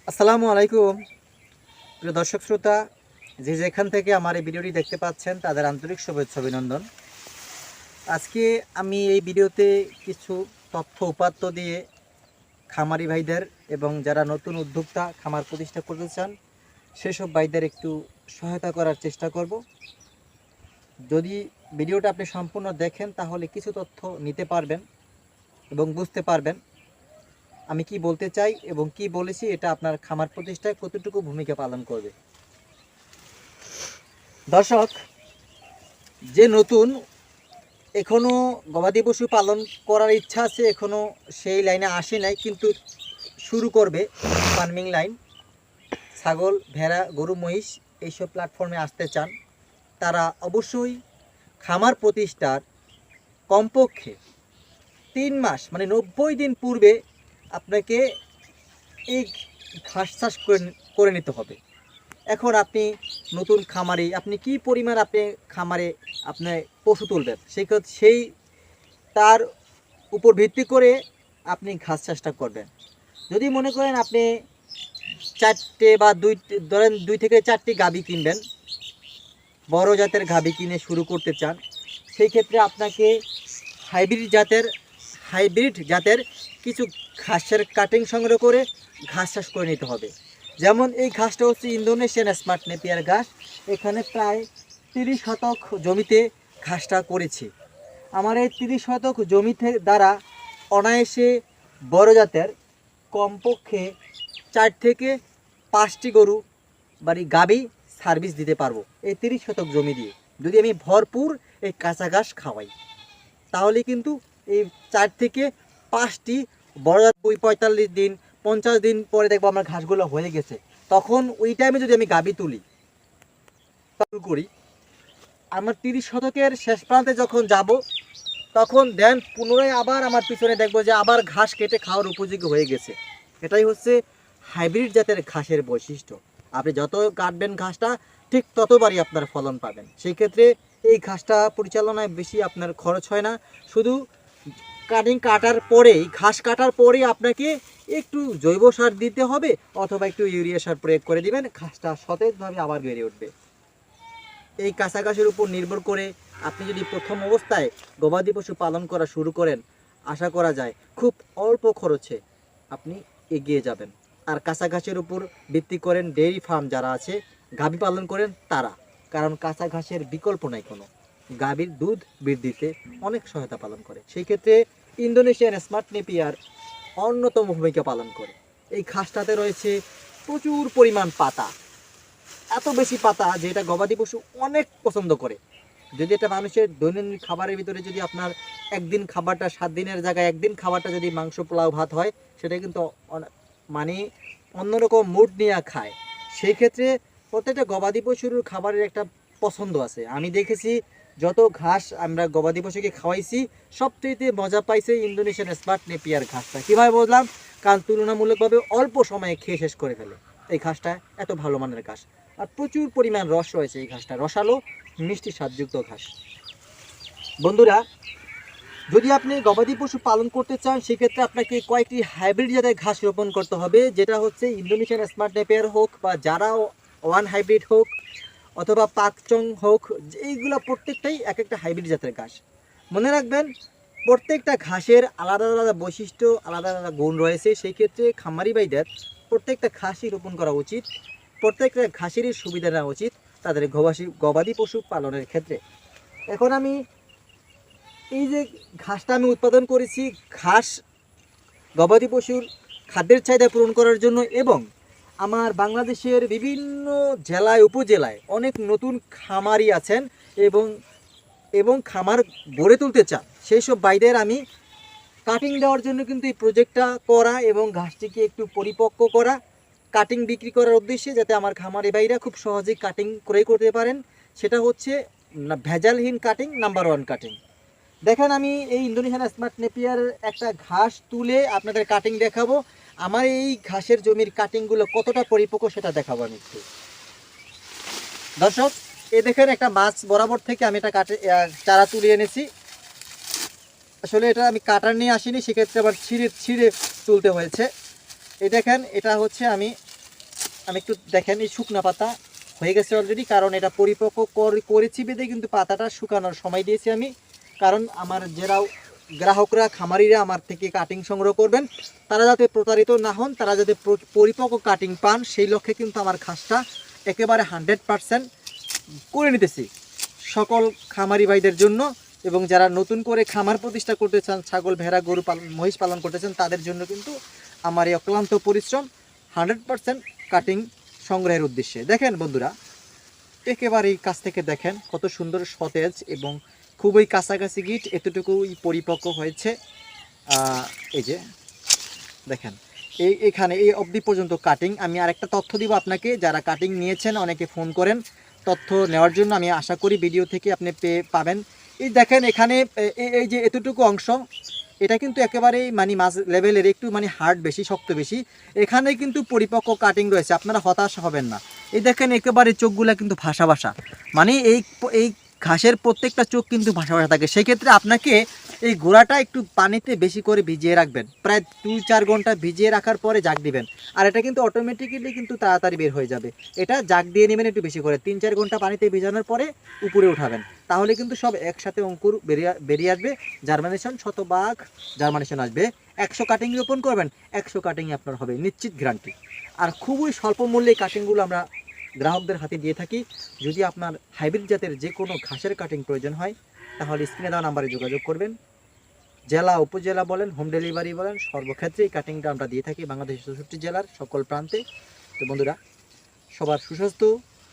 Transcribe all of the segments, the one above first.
আসসালামু আলাইকুম প্রিয় দর্শক শ্রোতা, যে যেখান থেকে আমার এই ভিডিওটি দেখতে পাচ্ছেন তাদের আন্তরিক শুভেচ্ছা অভিনন্দন। আজকে আমি এই ভিডিওতে কিছু তথ্য উপাত্ত দিয়ে খামারি ভাইদের এবং যারা নতুন উদ্যোক্তা খামার প্রতিষ্ঠা করতে চান সেসব ভাইদের একটু সহায়তা করার চেষ্টা করব। যদি ভিডিওটা আপনি সম্পূর্ণ দেখেন তাহলে কিছু তথ্য নিতে পারবেন এবং বুঝতে পারবেন আমি কি বলতে চাই এবং কি বলেছি এটা আপনার খামার প্রতিষ্ঠায় কতটুকু ভূমিকা পালন করবে। দর্শক, যে নতুন এখনও গবাদি পশু পালন করার ইচ্ছা আছে, এখনও সেই লাইনে আসে নাই কিন্তু শুরু করবে ফার্মিং লাইন, ছাগল ভেড়া গরু মহিষ এইসব প্ল্যাটফর্মে আসতে চান, তারা অবশ্যই খামার প্রতিষ্ঠার কমপক্ষে 3 মাস মানে 90 দিন পূর্বে আপনাকে এই ঘাস চাষ করে নিতে হবে। এখন আপনি নতুন খামারি, আপনি কি পরিমাণ আপনি খামারে আপনি পশু তুলবেন সেই তার উপর ভিত্তি করে আপনি ঘাস চাষটা করবেন। যদি মনে করেন আপনি 4টে বা ধরেন 2 থেকে 4টি গাভী কিনবেন, বড় জাতের গাভী কিনে শুরু করতে চান, সেই ক্ষেত্রে আপনাকে হাইব্রিড জাতের কিছু ঘাসের কাটিং সংগ্রহ করে ঘাস চাষ করে নিতে হবে। যেমন এই ঘাসটা হচ্ছে ইন্দোনেশিয়ান স্মার্ট নেপিয়ার ঘাস। এখানে প্রায় 30 শতক জমিতে ঘাসটা করেছি। আমার এই 30 শতক জমিতে দ্বারা অনায়াসে বড় জাতের কমপক্ষে 4 থেকে 5টি গরু বাড়ি গাভী সার্ভিস দিতে পারবো এই 30 শতক জমি দিয়ে। যদি আমি ভরপুর এই কাঁচা ঘাস খাওয়াই তাহলে কিন্তু এই 4 থেকে 5টি বড় জাত 45 দিন 50 দিন পরে দেখবো আমার ঘাসগুলো হয়ে গেছে। তখন ওই টাইমে যদি আমি গাভী তুলি শুরু করি, আমার 30 শতকের শেষ প্রান্তে যখন যাব তখন দেন পুনরায় আবার আমার পিছনে দেখবো যে আবার ঘাস কেটে খাওয়ার উপযোগী হয়ে গেছে। এটাই হচ্ছে হাইব্রিড জাতের ঘাসের বৈশিষ্ট্য। আপনি যত কাটবেন ঘাসটা ঠিক ততবারই আপনার ফলন পাবেন। সেই ক্ষেত্রে এই ঘাসটা পরিচালনায় বেশি আপনার খরচ হয় না। শুধু ঘাস কাটার পরেই আপনাকে একটু জৈব সার দিতে হবে অথবা একটু ইউরিয়া সার প্রয়োগ করে দিবেন, ঘাসটা সতেজভাবে আবার বেড়ে উঠবে। এই কাঁচা ঘাসের উপর নির্ভর করে আপনি যদি প্রথম অবস্থায় গবাদি পশু পালন করা শুরু করেন, আশা করা যায় খুব অল্প খরচে আপনি এগিয়ে যাবেন। আর কাঁচা ঘাসের উপর ভিত্তি করেন ডেইরি ফার্ম যারা আছে, গাভী পালন করেন তারা, কারণ কাঁচা ঘাসের বিকল্প নাই কোনো। গাভীর দুধ বৃদ্ধিতে অনেক সহায়তা পালন করে। সেই ক্ষেত্রে ইন্দোনেশিয়ান স্মার্ট নেপিয়ার অন্যতম ভূমিকা পালন করে। এই ঘাসটাতে রয়েছে প্রচুর পরিমাণ পাতা, এত বেশি পাতা যে এটা গবাদি পশু অনেক পছন্দ করে। যদি এটা মানুষের দৈনন্দিন খাবারের ভিতরে যদি আপনার একদিন খাবারটা 7 দিনের জায়গায় একদিন খাবারটা যদি মাংস পোলাও ভাত হয়, সেটা কিন্তু মানে অন্যরকম মুড নিয়ে খায়। সেই ক্ষেত্রে প্রত্যেকটা গবাদি পশুর খাবারের একটা পছন্দ আছে। আমি দেখেছি যত ঘাস আমরা গবাদি পশুকে খাওয়াইছি সবচেয়ে মজা পাইছে ইন্দোনেশিয়ান স্মার্ট নেপিয়ার ঘাসটা। কীভাবে বললাম? কারণ তুলনামূলকভাবে অল্প সময়ে খেয়ে শেষ করে ফেলে এই ঘাসটা, এত ভালো মানের ঘাস। আর প্রচুর পরিমাণ রস রয়েছে এই ঘাসটা, রসালো মিষ্টি স্বাদযুক্ত ঘাস। বন্ধুরা, যদি আপনি গবাদি পশু পালন করতে চান সেক্ষেত্রে আপনাকে কয়েকটি হাইব্রিড জাতের ঘাস রোপণ করতে হবে, যেটা হচ্ছে ইন্দোনেশিয়ান স্মার্ট নেপিয়ার হোক বা যারা ওয়ান হাইব্রিড হোক অথবা পাকচং হোক, এইগুলো প্রত্যেকটাই এক একটা হাইব্রিড জাতের ঘাস। মনে রাখবেন প্রত্যেকটা ঘাসের আলাদা আলাদা বৈশিষ্ট্য, আলাদা আলাদা গুণ রয়েছে। সেই ক্ষেত্রে খামারি ভাইদের প্রত্যেকটা ঘাসই রোপণ করা উচিত, প্রত্যেকটা ঘাসেরই সুবিধা নেওয়া উচিত তাদের গবাদি পশু পালনের ক্ষেত্রে। এখন আমি এই যে ঘাসটা আমি উৎপাদন করেছি, ঘাস গবাদি পশুর খাদ্যের চাহিদা পূরণ করার জন্য এবং আমার বাংলাদেশের বিভিন্ন জেলায় উপজেলায় অনেক নতুন খামারি আছেন এবং খামার গড়ে তুলতে চান, সেই সব ভাইদের আমি কাটিং দেওয়ার জন্য কিন্তু এই প্রজেক্টটা করা এবং ঘাসটিকে একটু পরিপক্ক করা, কাটিং বিক্রি করার উদ্দেশ্যে যাতে আমার খামারি ভাইরা খুব সহজেই কাটিং ক্রয় করতে পারেন। সেটা হচ্ছে ভেজালহীন কাটিং, নাম্বার 1 কাটিং। দেখেন আমি এই ইন্দোনেশিয়ান স্মার্ট নেপিয়ার একটা ঘাস তুলে আপনাদের কাটিং দেখাবো। আমার এই ঘাসের জমির কাটিংগুলো কতটা পরিপক্ক সেটা দেখাবো আমি একটু। দর্শক, এই দেখেন একটা মাছ বরাবর থেকে আমি এটা চারা তুলে এনেছি। আসলে এটা আমি কাটার নিয়ে আসিনি, সেক্ষেত্রে আবার ছিঁড়ে তুলতে হয়েছে। এই দেখেন এটা হচ্ছে আমি আমি একটু দেখেন, এই শুকনা পাতা হয়ে গেছে অলরেডি, কারণ এটা পরিপক্ক করেছি বেঁধে কিন্তু পাতাটা শুকানোর সময় দিয়েছি আমি। কারণ আমার যারা গ্রাহকরা খামারিরা আমার থেকে কাটিং সংগ্রহ করবেন, তারা যাতে প্রতারিত না হন, তারা যাতে পরিপক্ক কাটিং পান, সেই লক্ষ্যে কিন্তু আমার খাসটা একেবারে 100% করে নিতেছি সকল খামারি ভাইদের জন্য। এবং যারা নতুন করে খামার প্রতিষ্ঠা করতে চান, ছাগল ভেড়া গরু পালন মহিষ পালন করতে চান, তাদের জন্য কিন্তু আমার এই অক্লান্ত পরিশ্রম 100% কাটিং সংগ্রহের উদ্দেশ্যে। দেখেন বন্ধুরা, একেবারেই কাছ থেকে দেখেন কত সুন্দর সতেজ এবং খুবই কাছাকাছি গিট, এতটুকুই পরিপক্ক হয়েছে। এই যে দেখেন, এখানে এই অবধি পর্যন্ত কাটিং। আমি আরেকটা তথ্য দিব আপনাকে, যারা কাটিং নিয়েছেন অনেকে ফোন করেন তথ্য নেওয়ার জন্য, আমি আশা করি ভিডিও থেকে আপনি পাবেন। এই দেখেন এখানে এই যে এতটুকু অংশ, এটা কিন্তু একেবারেই মানে মাছ লেভেলের, একটু মানে হার্ড বেশি, শক্ত বেশি, এখানে কিন্তু পরিপক্ক কাটিং রয়েছে, আপনারা হতাশ হবেন না। এই দেখেন একেবারে চোখগুলা কিন্তু ভাসা ভাসা, মানে এই ঘাসের প্রত্যেকটা চোখ কিন্তু ভাসা ভাসা থাকে। সেক্ষেত্রে আপনাকে এই গোড়াটা একটু পানিতে বেশি করে ভিজিয়ে রাখবেন, প্রায় 2-4 ঘন্টা ভিজিয়ে রাখার পরে জাগ দিবেন। আর এটা কিন্তু অটোমেটিক্যালি কিন্তু তাড়াতাড়ি বের হয়ে যাবে। এটা জাগ দিয়ে নেবেন একটু বেশি করে, 3-4 ঘন্টা পানিতে ভিজানোর পরে উপরে উঠাবেন, তাহলে কিন্তু সব একসাথে অঙ্কুর বেরিয়ে আসবে। জার্মিনেশন 100% জার্মিনেশন আসবে। 100 কাটিং রোপণ করবেন, 100 কাটিংই আপনার হবে, নিশ্চিত গ্যারান্টি। আর খুবই স্বল্প মূল্যে কাটিংগুলো আমরা গ্রাহকদের হাতে দিয়ে থাকি। যদি আপনার হাইব্রিড জাতের যে কোনো ঘাসের কাটিং প্রয়োজন হয়, তাহলে স্ক্রিনে দেওয়া নাম্বারে যোগাযোগ করবেন। জেলা উপজেলা বলেন, হোম ডেলিভারি বলেন, সর্বক্ষেত্রে এই কাটিংটা আমরা দিয়ে থাকি বাংলাদেশের 64 জেলার সকল প্রান্তে। তো বন্ধুরা, সবার সুস্বাস্থ্য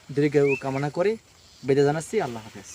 দীর্ঘায়ু কামনা করে বিদায় জানাচ্ছি। আল্লাহ হাফেজ।